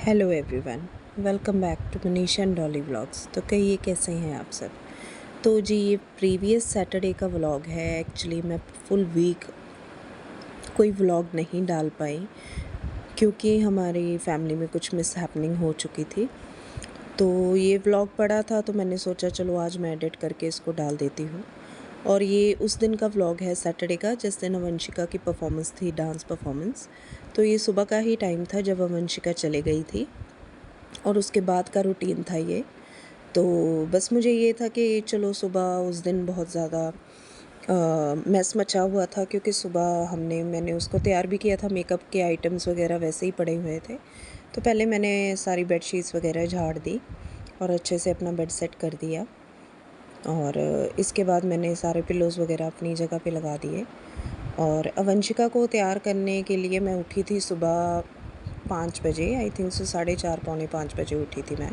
Hello everyone, welcome back to Manisha and Dolly vlogs. तो कहिए कैसे हैं आप सब। तो जी ये प्रीवियस सैटरडे का व्लॉग है। एक्चुअली मैं फुल वीक कोई व्लॉग नहीं डाल पाई क्योंकि हमारी फैमिली में कुछ मिस हैपनिंग हो चुकी थी। तो ये व्लॉग पड़ा था तो मैंने सोचा चलो आज मैं एडिट करके इसको डाल देती हूँ। और ये उस दिन का व्लॉग है सैटरडे का जिस दिन अवंशिका की परफॉर्मेंस थी, डांस परफॉर्मेंस। तो ये सुबह का ही टाइम था जब अवंशिका चले गई थी और उसके बाद का रूटीन था ये। तो बस मुझे ये था कि चलो सुबह उस दिन बहुत ज़्यादा मैस मचा हुआ था क्योंकि सुबह मैंने उसको तैयार भी किया था। मेकअप के आइटम्स वगैरह वैसे ही पड़े हुए थे। तो पहले मैंने सारी बेडशीट्स वगैरह झाड़ दी और अच्छे से अपना बेड सेट कर दिया। और इसके बाद मैंने सारे पिल्लोज़ वगैरह अपनी जगह पे लगा दिए। और अवंशिका को तैयार करने के लिए मैं उठी थी सुबह 5 बजे, आई थिंक सो 4:30 पौने 5 बजे उठी थी मैं।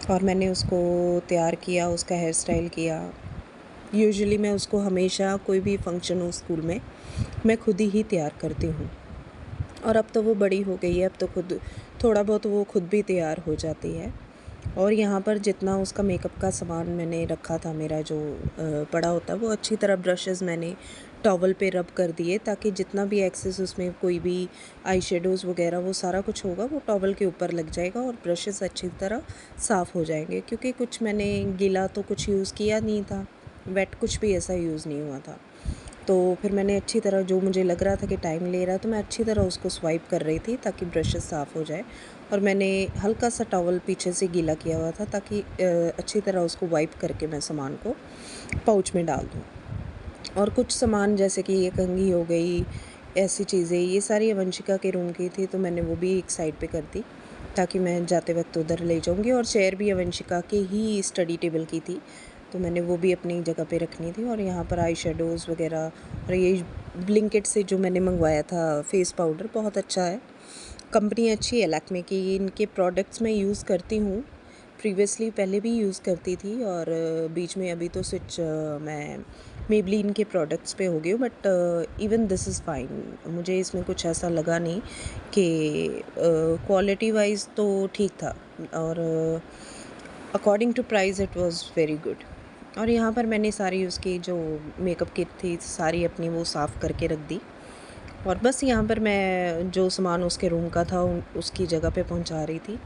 और मैंने उसको तैयार किया, उसका हेयर स्टाइल किया। यूजुअली मैं उसको हमेशा कोई भी फंक्शन हो स्कूल में मैं खुद ही तैयार करती हूँ। और अब तो वो बड़ी हो गई है, अब तो खुद थोड़ा बहुत वो खुद भी तैयार हो जाती है। और यहाँ पर जितना उसका मेकअप का सामान मैंने रखा था, मेरा जो पड़ा होता है, वो अच्छी तरह ब्रशेज़ मैंने टॉवल पे रब कर दिए ताकि जितना भी एक्सेस उसमें कोई भी आई शेडोज़ वगैरह वो सारा कुछ होगा वो टॉवल के ऊपर लग जाएगा और ब्रशेज़ अच्छी तरह साफ़ हो जाएंगे। क्योंकि कुछ मैंने गीला तो कुछ यूज़ किया नहीं था, वेट कुछ भी ऐसा यूज़ नहीं हुआ था। तो फिर मैंने अच्छी तरह, जो मुझे लग रहा था कि टाइम ले रहा है, तो मैं अच्छी तरह उसको स्वाइप कर रही थी ताकि ब्रशेस साफ़ हो जाए। और मैंने हल्का सा टॉवल पीछे से गीला किया हुआ था ताकि अच्छी तरह उसको वाइप करके मैं सामान को पाउच में डाल दूँ। और कुछ सामान जैसे कि ये कंघी हो गई, ऐसी चीज़ें, ये सारी अवंशिका के रूम की थी तो मैंने वो भी एक साइड पे कर दी ताकि मैं जाते वक्त उधर ले जाऊंगी। और चेयर भी अवंशिका के ही स्टडी टेबल की थी तो मैंने वो भी अपनी जगह पे रखनी थी। और यहाँ पर आई शेडोज़ वगैरह, और ये ब्लिंकिट से जो मैंने मंगवाया था फेस पाउडर, बहुत अच्छा है, कंपनी अच्छी है लैक्मे की। इनके प्रोडक्ट्स मैं यूज़ करती हूँ, प्रीवियसली पहले भी यूज़ करती थी। और बीच में अभी तो स्विच मैं मेबलिन के प्रोडक्ट्स पे हो गई हूँ। But even this is fine, मुझे इसमें कुछ ऐसा लगा नहीं कि क्वालिटी वाइज तो ठीक था। और according to price it was very good. और यहाँ पर मैंने सारी उसकी जो मेकअप किट थी सारी अपनी वो साफ़ करके रख दी। और बस यहाँ पर मैं जो सामान उसके रूम का था उसकी जगह पे पहुँचा रही थी।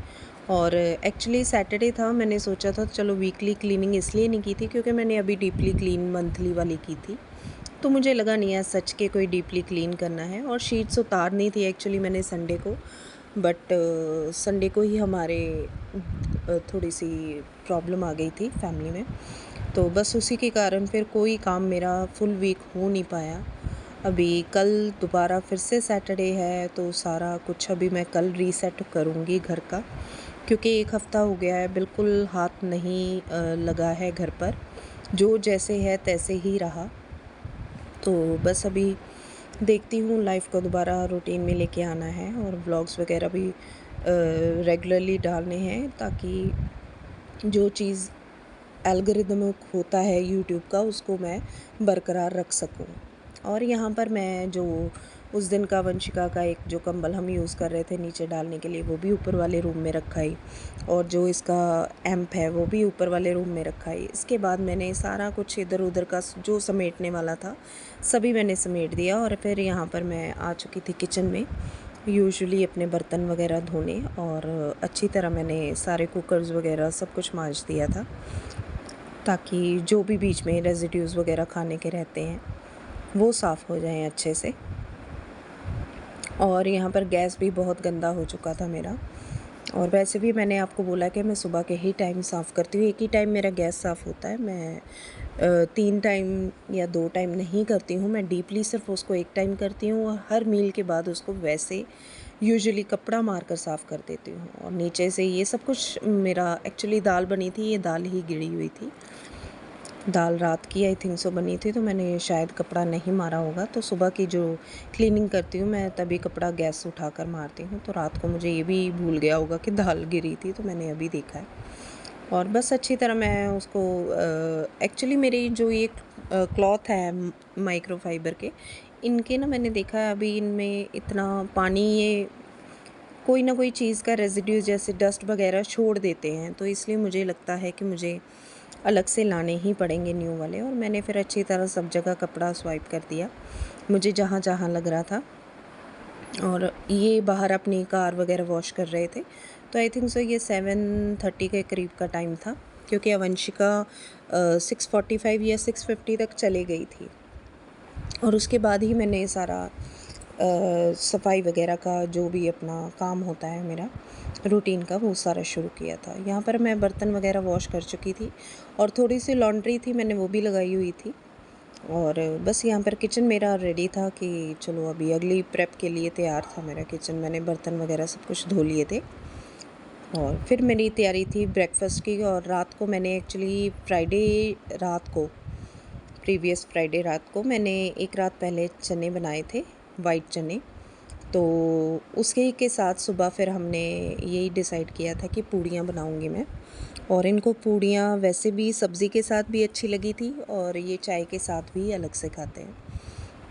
और एक्चुअली सैटरडे था, मैंने सोचा था चलो वीकली क्लीनिंग इसलिए नहीं की थी क्योंकि मैंने अभी डीपली क्लीन मंथली वाली की थी। तो मुझे लगा नहीं है सच के कोई डीपली क्लीन करना है। और शीट्स उतारनी थी एक्चुअली मैंने संडे को, बट संडे को ही हमारे थोड़ी सी प्रॉब्लम आ गई थी फैमिली में। तो बस उसी के कारण फिर कोई काम मेरा फुल वीक हो नहीं पाया। अभी कल दोबारा फिर से सैटरडे है तो सारा कुछ अभी मैं कल रीसेट करूँगी घर का, क्योंकि एक हफ़्ता हो गया है बिल्कुल हाथ नहीं लगा है घर पर, जो जैसे है तैसे ही रहा। तो बस अभी देखती हूँ लाइफ को दोबारा रूटीन में लेके आना है और व्लॉग्स वगैरह भी रेगुलरली डालने हैं ताकि जो चीज़ एल्गोरिदम होता है यूट्यूब का उसको मैं बरकरार रख सकूं। और यहाँ पर मैं जो उस दिन का वंशिका का एक जो कंबल हम यूज़ कर रहे थे नीचे डालने के लिए वो भी ऊपर वाले रूम में रखा ही, और जो इसका एम्प है वो भी ऊपर वाले रूम में रखा ही। इसके बाद मैंने सारा कुछ इधर उधर का जो समेटने वाला था सभी मैंने समेट दिया। और फिर यहाँ पर मैं आ चुकी थी किचन में, यूजुअली अपने बर्तन वगैरह धोने। और अच्छी तरह मैंने सारे कुकर्स वगैरह सब कुछ मांज दिया था ताकि जो भी बीच में रेजिड्यूज़ वगैरह खाने के रहते हैं वो साफ़ हो जाएं अच्छे से। और यहाँ पर गैस भी बहुत गंदा हो चुका था मेरा। और वैसे भी मैंने आपको बोला कि मैं सुबह के ही टाइम साफ़ करती हूँ, एक ही टाइम मेरा गैस साफ़ होता है। मैं 3 टाइम या 2 टाइम नहीं करती हूँ, मैं डीपली सिर्फ उसको एक टाइम करती हूँ और हर मील के बाद उसको वैसे यूजुअली कपड़ा मार कर साफ़ कर देती हूँ। और नीचे से ये सब कुछ मेरा एक्चुअली दाल बनी थी, ये दाल ही गिरी हुई थी, दाल रात की आई थिंक सो बनी थी तो मैंने शायद कपड़ा नहीं मारा होगा। तो सुबह की जो क्लीनिंग करती हूँ मैं तभी कपड़ा गैस उठाकर मारती हूँ। तो रात को मुझे ये भी भूल गया होगा कि दाल गिरी थी तो मैंने अभी देखा है। और बस अच्छी तरह मैं उसको एक्चुअली मेरी जो ये क्लॉथ है माइक्रोफाइबर के, इनके ना मैंने देखा है अभी इनमें इतना पानी ये कोई ना कोई चीज़ का रेज़िड्यू जैसे डस्ट वगैरह छोड़ देते हैं, तो इसलिए मुझे लगता है कि मुझे अलग से लाने ही पड़ेंगे न्यू वाले। और मैंने फिर अच्छी तरह सब जगह कपड़ा स्वाइप कर दिया, मुझे जहाँ-जहाँ लग रहा था। और ये बाहर अपनी कार वगैरह वॉश कर रहे थे, तो आई थिंक सो ये 7:30 के करीब का टाइम था, क्योंकि अवंशिका 6:45 या 6:50 तक चली गई थी। और उसके बाद ही मैंने सारा सफाई वगैरह का जो भी अपना काम होता है मेरा रूटीन का, वो सारा शुरू किया था। यहाँ पर मैं बर्तन वगैरह वॉश कर चुकी थी और थोड़ी सी लॉन्ड्री थी, मैंने वो भी लगाई हुई थी। और बस यहाँ पर किचन मेरा रेडी था कि चलो अभी अगली प्रेप के लिए तैयार था मेरा किचन। मैंने बर्तन वगैरह सब कुछ धो लिए थे और फिर मेरी तैयारी थी ब्रेकफास्ट की। और रात को मैंने एक्चुअली प्रीवियस फ्राइडे रात को मैंने एक रात पहले चने बनाए थे, वाइट चने। तो उसके के साथ सुबह फिर हमने यही डिसाइड किया था कि पूड़ियाँ बनाऊँगी मैं। और इनको पूड़ियाँ वैसे भी सब्ज़ी के साथ भी अच्छी लगी थी और ये चाय के साथ भी अलग से खाते हैं।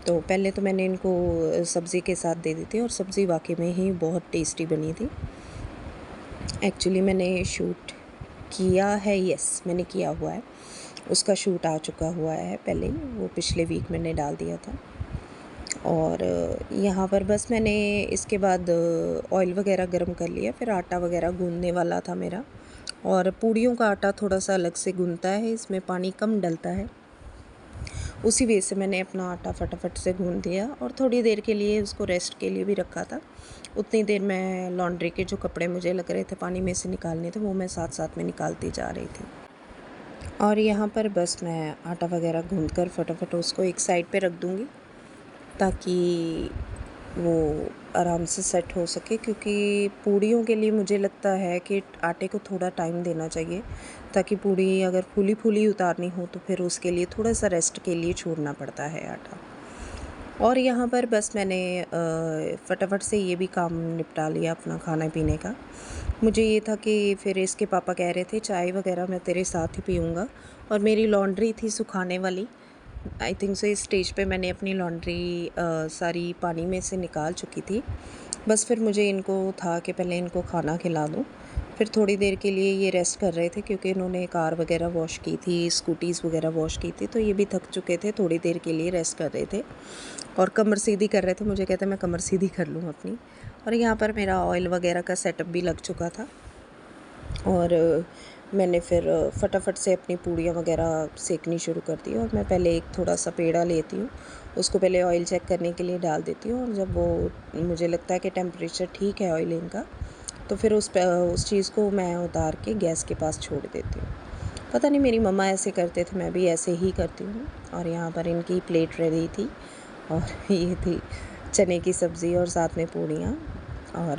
तो पहले तो मैंने इनको सब्ज़ी के साथ दे दी थी और सब्ज़ी वाकई में ही बहुत टेस्टी बनी थी। एक्चुअली मैंने शूट किया है, यस मैंने किया हुआ है, उसका शूट आ चुका हुआ है पहले ही, वो पिछले वीक मैंने डाल दिया था। और यहाँ पर बस मैंने इसके बाद ऑयल वगैरह गरम कर लिया, फिर आटा वगैरह गूँधने वाला था मेरा। और पूड़ियों का आटा थोड़ा सा अलग से गूँधता है, इसमें पानी कम डलता है, उसी वजह से मैंने अपना आटा फटाफट से गूँध दिया और थोड़ी देर के लिए उसको रेस्ट के लिए भी रखा था। उतनी देर मैं लॉन्ड्री के जो कपड़े मुझे लग रहे थे पानी में से निकालने थे, वो मैं साथ साथ में निकालती जा रही थी। और यहाँ पर बस मैं आटा वगैरह गूँध कर फटाफट उसको एक साइड पे रख दूँगी, ताकि वो आराम से सेट हो सके। क्योंकि पूड़ियों के लिए मुझे लगता है कि आटे को थोड़ा टाइम देना चाहिए, ताकि पूड़ी अगर फूली फूली उतारनी हो तो फिर उसके लिए थोड़ा सा रेस्ट के लिए छोड़ना पड़ता है आटा। और यहाँ पर बस मैंने फटाफट से ये भी काम निपटा लिया अपना खाने पीने का। मुझे ये था कि फिर इसके पापा कह रहे थे चाय वगैरह मैं तेरे साथ ही पीऊँगा, और मेरी लॉन्ड्री थी सुखाने वाली। आई थिंक सो इस स्टेज पे मैंने अपनी लॉन्ड्री सारी पानी में से निकाल चुकी थी। बस फिर मुझे इनको था कि पहले इनको खाना खिला दूँ, फिर थोड़ी देर के लिए ये रेस्ट कर रहे थे, क्योंकि इन्होंने कार वगैरह वॉश की थी, स्कूटीज़ वगैरह वॉश की थी, तो ये भी थक चुके थे, थोड़ी देर के लिए रेस्ट कर रहे थे और कमर सीधी कर रहे थे। मुझे कहते मैं कमर सीधी कर लूँ अपनी। और यहाँ पर मेरा ऑयल वगैरह का सेटअप भी लग चुका था और मैंने फिर फटाफट से अपनी पूड़ियाँ वगैरह सेकनी शुरू कर दी। और मैं पहले एक थोड़ा सा पेड़ा लेती हूँ, उसको पहले ऑयल चेक करने के लिए डाल देती हूँ, और जब वो मुझे लगता है कि टेम्परेचर ठीक है ऑयलिंग का, तो फिर उस चीज़ को मैं उतार के गैस के पास छोड़ देती हूँ। पता नहीं मेरी मम्मा ऐसे करते थे, मैं भी ऐसे ही करती हूँ। और यहाँ पर इनकी प्लेट रेडी थी और ये थी चने की सब्ज़ी और साथ में पूड़ियाँ। और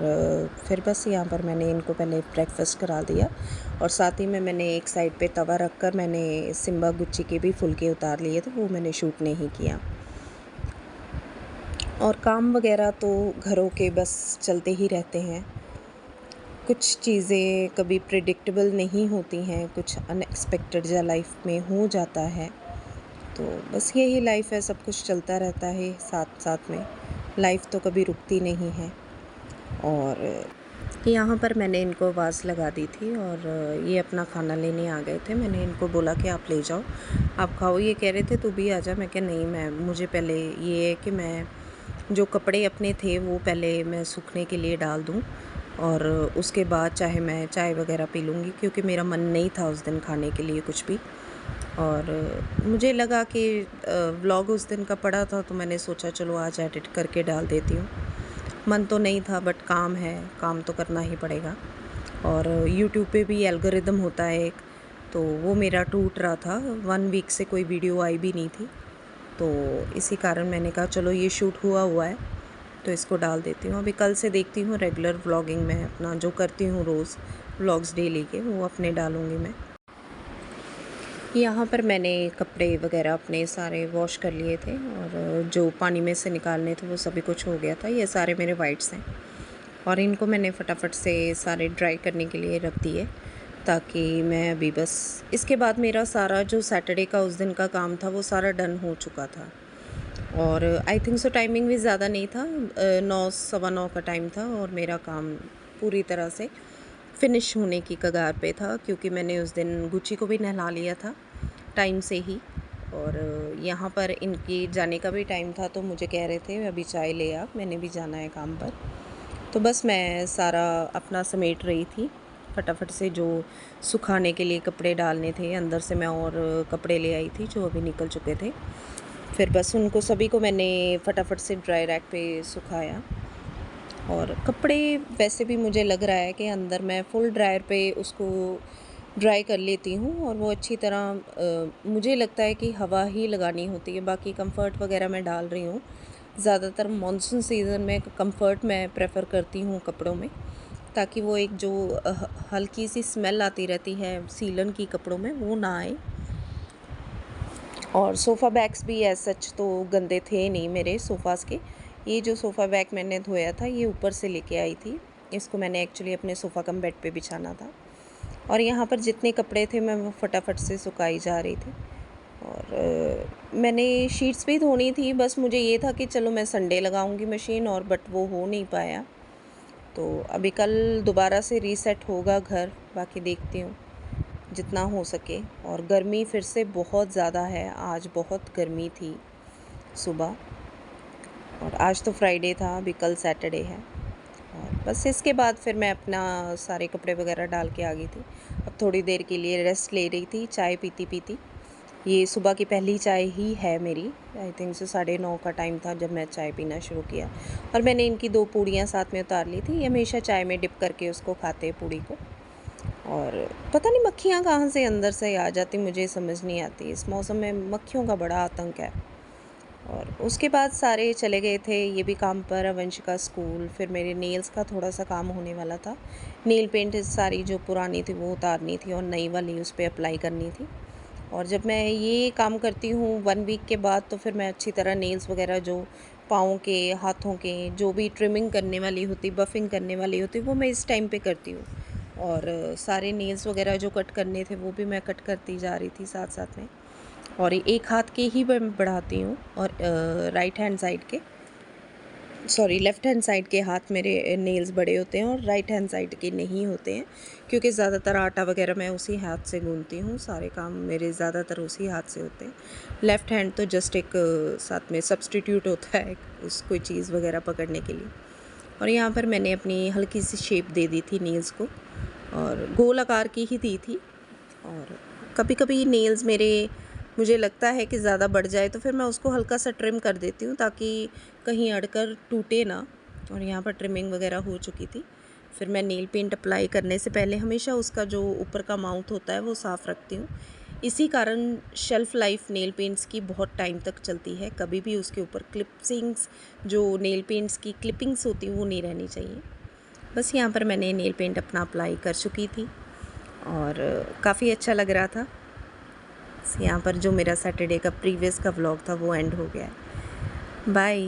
फिर बस यहाँ पर मैंने इनको पहले ब्रेकफास्ट करा दिया, और साथ ही में मैंने एक साइड पे तवा रख कर मैंने सिम्बा गुच्ची के भी फुलके उतार लिए थे, वो मैंने शूट नहीं किया। और काम वगैरह तो घरों के बस चलते ही रहते हैं। कुछ चीज़ें कभी प्रिडिक्टेबल नहीं होती हैं, कुछ अनएक्सपेक्टेड या लाइफ में हो जाता है, तो बस यही लाइफ है, सब कुछ चलता रहता है साथ साथ में, लाइफ तो कभी रुकती नहीं है। और यहाँ पर मैंने इनको आवाज़ लगा दी थी और ये अपना खाना लेने आ गए थे। मैंने इनको बोला कि आप ले जाओ, आप खाओ। ये कह रहे थे तू भी आ जा। मैं क्या नहीं, मैं मुझे पहले ये है कि मैं जो कपड़े अपने थे वो पहले मैं सूखने के लिए डाल दूँ, और उसके बाद चाहे मैं चाय वगैरह पी लूँगी, क्योंकि मेरा मन नहीं था उस दिन खाने के लिए कुछ भी। और मुझे लगा कि व्लॉग उस दिन का पड़ा था, तो मैंने सोचा चलो आज एडिट करके डाल देती हूँ। मन तो नहीं था, बट काम है, काम तो करना ही पड़ेगा। और यूट्यूब पे भी एल्गोरिदम होता है एक, तो वो मेरा टूट रहा था, 1 वीक से कोई वीडियो आई भी नहीं थी, तो इसी कारण मैंने कहा चलो ये शूट हुआ है तो इसको डाल देती हूँ। अभी कल से देखती हूँ रेगुलर व्लॉगिंग में अपना जो करती हूँ रोज़ व्लॉग्स डेली के, वो अपने डालूँगी मैं। यहाँ पर मैंने कपड़े वगैरह अपने सारे वॉश कर लिए थे, और जो पानी में से निकालने थे वो सभी कुछ हो गया था। ये सारे मेरे वाइट्स हैं और इनको मैंने फटाफट से सारे ड्राई करने के लिए रख दिए, ताकि मैं अभी बस इसके बाद मेरा सारा जो सैटरडे का उस दिन का काम था वो सारा डन हो चुका था। और आई थिंक सो टाइमिंग भी ज़्यादा नहीं था, 9 सवा 9 का टाइम था और मेरा काम पूरी तरह से फिनिश होने की कगार पे था, क्योंकि मैंने उस दिन गुच्ची को भी नहला लिया था टाइम से ही। और यहाँ पर इनकी जाने का भी टाइम था, तो मुझे कह रहे थे अभी चाय ले आ, मैंने भी जाना है काम पर। तो बस मैं सारा अपना समेट रही थी फटाफट से, जो सुखाने के लिए कपड़े डालने थे अंदर से मैं और कपड़े ले आई थी जो अभी निकल चुके थे। फिर बस उनको सभी को मैंने फटाफट से ड्राई रैक पे सुखाया। और कपड़े वैसे भी मुझे लग रहा है कि अंदर मैं फुल ड्रायर पे उसको ड्राई कर लेती हूँ, और वो अच्छी तरह मुझे लगता है कि हवा ही लगानी होती है। बाकी कंफर्ट वगैरह मैं डाल रही हूँ, ज़्यादातर मानसून सीज़न में कंफर्ट मैं प्रेफर करती हूँ कपड़ों में, ताकि वो एक जो हल्की सी स्मेल आती रहती है सीलन की कपड़ों में, वो ना आए। और सोफ़ा बैग्स भी एज सच तो गंदे थे नहीं मेरे सोफ़ाज़ के। ये जो सोफ़ा बैग मैंने धोया था ये ऊपर से लेके आई थी, इसको मैंने एक्चुअली अपने सोफ़ा कम बेड पे बिछाना था। और यहाँ पर जितने कपड़े थे मैं वो फटाफट से सुखाई जा रही थी। और मैंने शीट्स भी धोनी थी, बस मुझे ये था कि चलो मैं संडे लगाऊंगी मशीन, और बट वो हो नहीं पाया। तो अभी कल दोबारा से रीसेट होगा घर, बाकी देखती हूँ जितना हो सके। और गर्मी फिर से बहुत ज़्यादा है, आज बहुत गर्मी थी सुबह। और आज तो फ्राइडे था, अभी कल सैटरडे है। और बस इसके बाद फिर मैं अपना सारे कपड़े वगैरह डाल के आ गई थी। अब थोड़ी देर के लिए रेस्ट ले रही थी, चाय पीती पीती। ये सुबह की पहली चाय ही है मेरी, आई थिंक से 9:30 का टाइम था जब मैं चाय पीना शुरू किया। और मैंने इनकी 2 पूड़ियाँ साथ में उतार ली थी, ये हमेशा चाय में डिप करके उसको खाते हैं पूड़ी को। और पता नहीं मक्खियाँ कहाँ से अंदर से आ जाती, मुझे समझ नहीं आती। इस मौसम में मक्खियों का बड़ा आतंक है। और उसके बाद सारे चले गए थे ये भी काम पर, वंश का स्कूल। फिर मेरे नेल्स का थोड़ा सा काम होने वाला था, नेल पेंट सारी जो पुरानी थी वो उतारनी थी और नई वाली उस पर अप्लाई करनी थी। और जब मैं ये काम करती हूँ 1 वीक के बाद, तो फिर मैं अच्छी तरह नेल्स वगैरह जो पाँव के, हाथों के, जो भी ट्रिमिंग करने वाली होती, बफिंग करने वाली होती, वो मैं इस टाइम पे करती हूँ। और सारे नेल्स वगैरह जो कट करने थे वो भी मैं कट करती जा रही थी साथ साथ में। और एक हाथ के ही मैं बढ़ाती हूँ, और राइट हैंड साइड के, सॉरी लेफ़्ट हैंड साइड के हाथ मेरे नेल्स बड़े होते हैं और राइट हैंड साइड के नहीं होते हैं, क्योंकि ज़्यादातर आटा वगैरह मैं उसी हाथ से गूंथती हूँ, सारे काम मेरे ज़्यादातर उसी हाथ से होते हैं। लेफ़्ट हैंड तो जस्ट एक साथ में सब्सटीट्यूट होता है उस कोई चीज़ वगैरह पकड़ने के लिए। और यहाँ पर मैंने अपनी हल्की सी शेप दे दी थी नेल्स को, और गोल आकार की ही दी थी। और कभी कभी नेल्स मेरे, मुझे लगता है कि ज़्यादा बढ़ जाए तो फिर मैं उसको हल्का सा ट्रिम कर देती हूँ, ताकि कहीं अड़कर टूटे ना। और यहाँ पर ट्रिमिंग वगैरह हो चुकी थी। फिर मैं नेल पेंट अप्लाई करने से पहले हमेशा उसका जो ऊपर का माउथ होता है वो साफ़ रखती हूँ। इसी कारण शेल्फ़ लाइफ नेल पेंट्स की बहुत टाइम तक चलती है, कभी भी उसके ऊपर क्लिपिंग्स, जो नेल पेंट्स की क्लिपिंग्स होती हैं वो नहीं रहनी चाहिए। बस यहाँ पर मैंने नेल पेंट अपना अप्लाई कर चुकी थी और काफ़ी अच्छा लग रहा था। यहाँ पर जो मेरा सैटरडे का प्रीवियस का व्लॉग था वो एंड हो गया है। बाय।